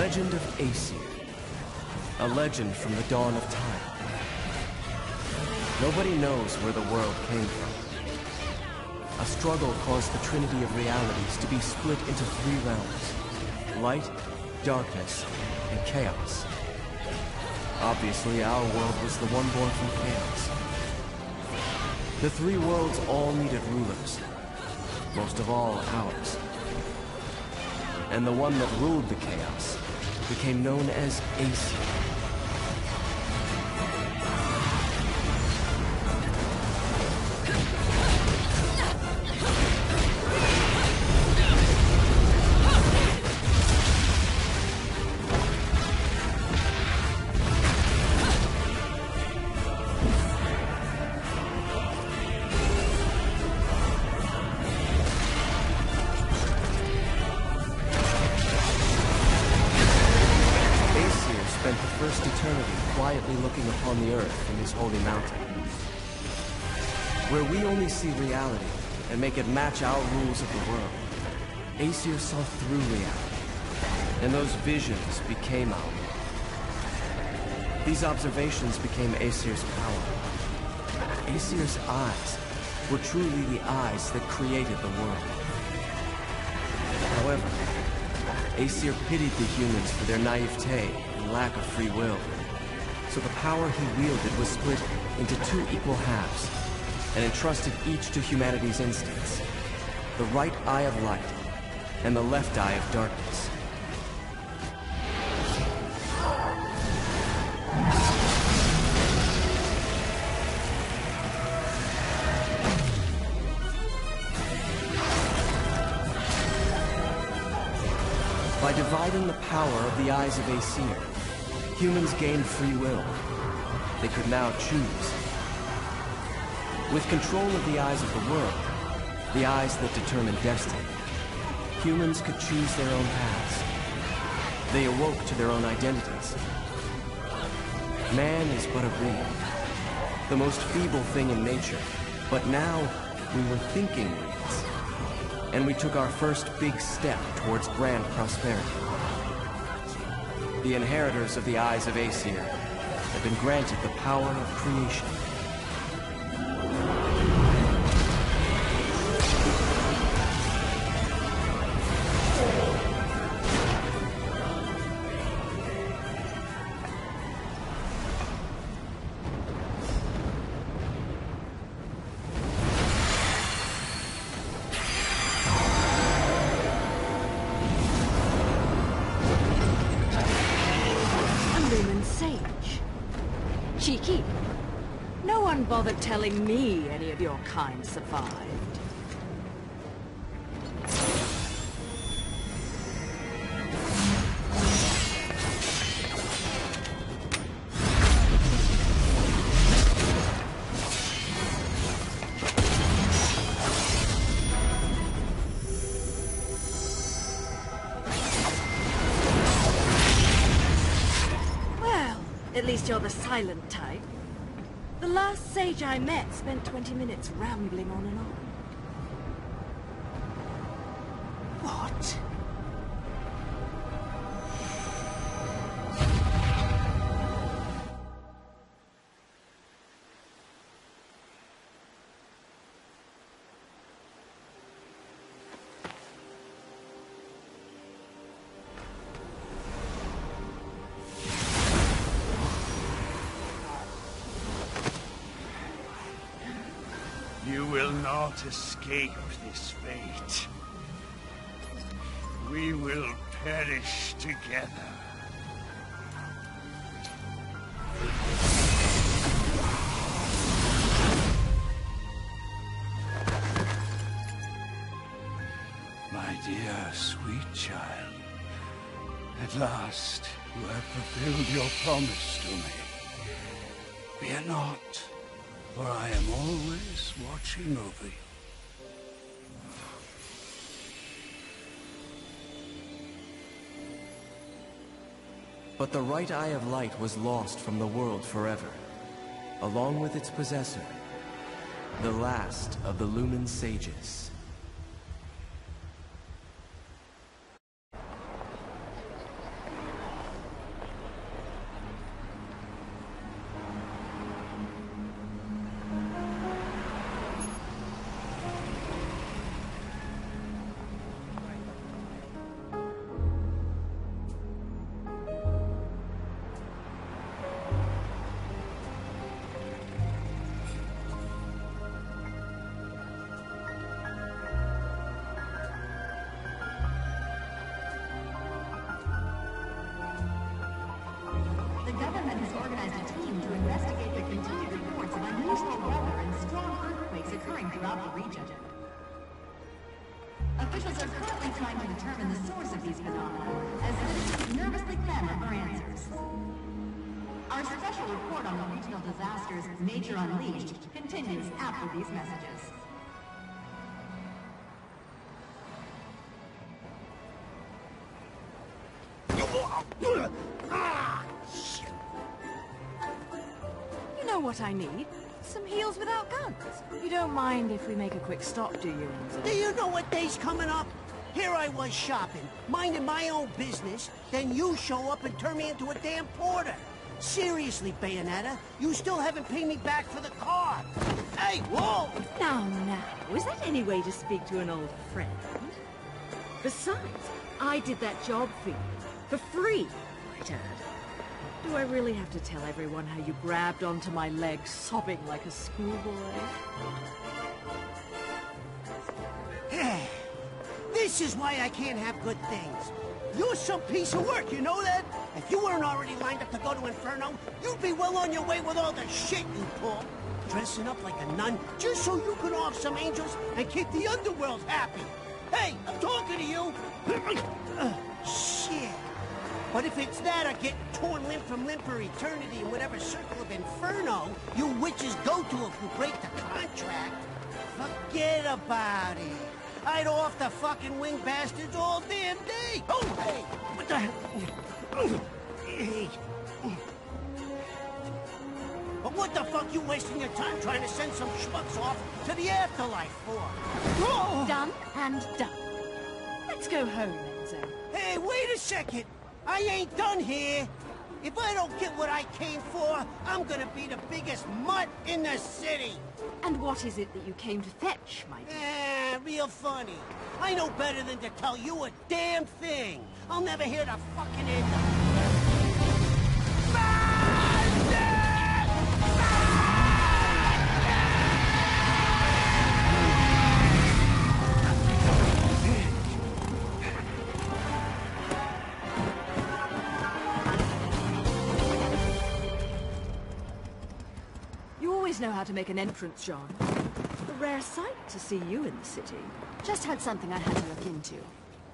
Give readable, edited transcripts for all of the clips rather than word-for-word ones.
legend of Aesir. A legend from the dawn of time. Nobody knows where the world came from. A struggle caused the trinity of realities to be split into three realms: light, darkness, and chaos. Obviously, our world was the one born from chaos. The three worlds all needed rulers, most of all ours. And the one that ruled the chaos became known as Aesir. Looking upon the earth in his holy mountain, where we only see reality and make it match our rules of the world. Aesir saw through reality, and those visions became our world. These observations became Aesir's power. Aesir's eyes were truly the eyes that created the world. However, Aesir pitied the humans for their naivete and lack of free will. So the power he wielded was split into two equal halves, and entrusted each to humanity's instincts: the right eye of light, and the left eye of darkness. By dividing the power of the eyes of Aesir, humans gained free will. They could now choose. With control of the eyes of the world, the eyes that determine destiny, humans could choose their own paths. They awoke to their own identities. Man is but a reed, the most feeble thing in nature, but now we were thinking reeds, and we took our first big step towards grand prosperity. The inheritors of the eyes of Aesir have been granted the power of creation. Cheeky. No one bothered telling me any of your kind survived. At least you're the silent type. The last sage I met spent 20 minutes rambling on and on. What? You will not escape this fate. We will perish together. My dear, sweet child, at last you have fulfilled your promise to me. Fear not, for I am always watching over you. But the right eye of light was lost from the world forever, along with its possessor, the last of the Lumen Sages. throughout the region. Officials are currently trying to determine the source of these phenomena, as citizens nervously clamor for answers. Our special report on the regional disasters, Nature Unleashed, continues after these messages. You know what I need? Some heels without guns. You don't mind if we make a quick stop, do you, Gonzo? Do you know what day's coming up? Here I was shopping, minding my own business, then you show up and turn me into a damn porter. Seriously, Bayonetta, you still haven't paid me back for the car. Hey, whoa! Now, is that any way to speak to an old friend? Besides, I did that job for you. For free, might add. Do I really have to tell everyone how you grabbed onto my leg, sobbing like a schoolboy? This is why I can't have good things. You're some piece of work, you know that? If you weren't already lined up to go to Inferno, you'd be well on your way with all the shit you pull. Dressing up like a nun just so you could off some angels and keep the underworld happy. Hey, I'm talking to you. Shit. But if it's that or getting torn limb from limb for eternity in whatever circle of Inferno you witches go to if you break the contract, forget about it. I'd off the fucking wing bastards all damn day. Oh, hey, what the hell? Hey. But what the fuck you wasting your time trying to send some schmucks off to the afterlife for? Oh. Done and done. Let's go home, Gonzo. Hey, wait a second. I ain't done here. If I don't get what I came for, I'm gonna be the biggest mutt in the city. And what is it that you came to fetch, my dear? Real funny. I know better than to tell you a damn thing. I'll never hear the fucking end of it. You always know how to make an entrance, John. A rare sight to see you in the city. Just had something I had to look into.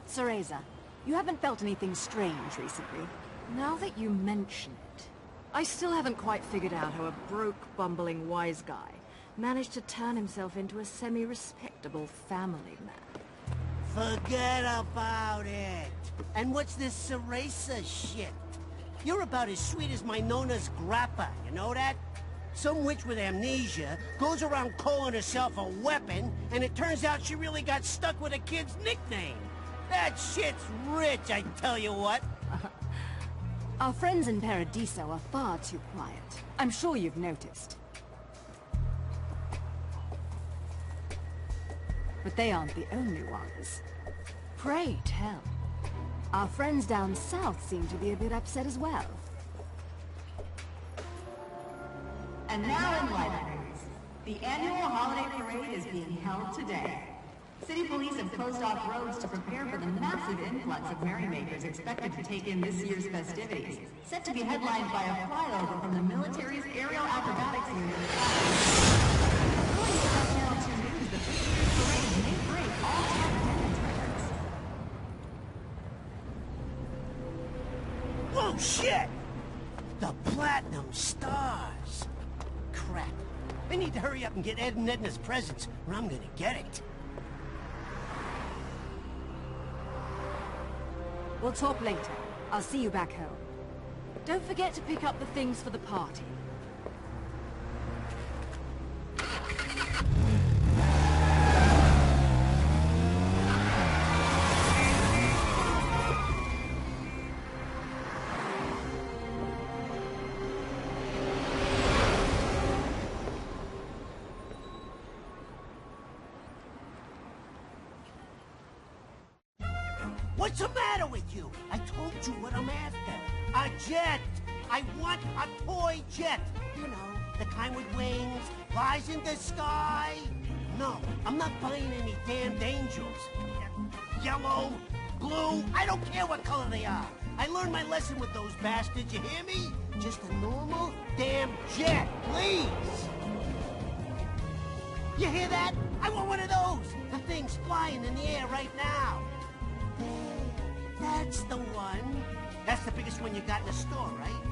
Cereza, you haven't felt anything strange recently? Now that you mention it, I still haven't quite figured out how a broke, bumbling wise guy managed to turn himself into a semi-respectable family man. Forget about it. And what's this Cereza shit? You're about as sweet as my Nona's grappa, you know that? Some witch with amnesia goes around calling herself a weapon, and it turns out she really got stuck with a kid's nickname. That shit's rich, I tell you what. Our friends in Paradiso are far too quiet. I'm sure you've noticed. But they aren't the only ones. Pray tell. Our friends down south seem to be a bit upset as well. And now in lighter news, the annual holiday parade is being held today. City police have closed off roads to prepare for the massive influx of merrymakers expected to take in this year's festivities, set to be headlined by a flyover from the military's aerial acrobatics unit. According to Channel 2 News, the this year's parade may break all time attendance records. Whoa, shit! The Platinum Stars. Crap. I need to hurry up and get Ed and Edna's presents, or I'm gonna get it. We'll talk later. I'll see you back home. Don't forget to pick up the things for the party. What's the matter with you? I told you what I'm after. A jet! I want a toy jet! You know, the kind with wings, flies in the sky. No, I'm not buying any damned angels. Yellow, blue, I don't care what color they are. I learned my lesson with those bastards, you hear me? Just a normal damn jet, please! You hear that? I want one of those! The thing's flying in the air right now. That's the one. That's the biggest one you got in the store, right?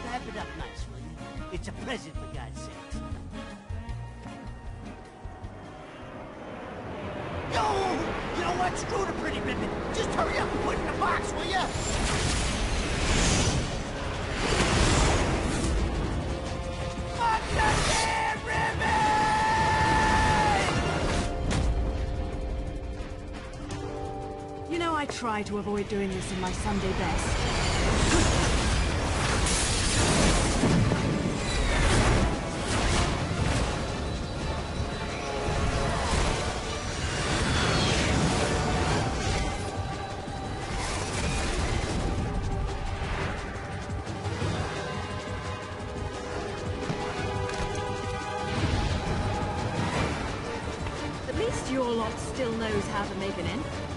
Wrap it up nice, will you? It's a present, for God's sake. Yo! You know what? Screw the pretty ribbon. Just hurry up and put it in the box, will ya? Fuck the damn ribbon! You know, I try to avoid doing this in my Sunday best. At least your lot still knows how to make an entrance.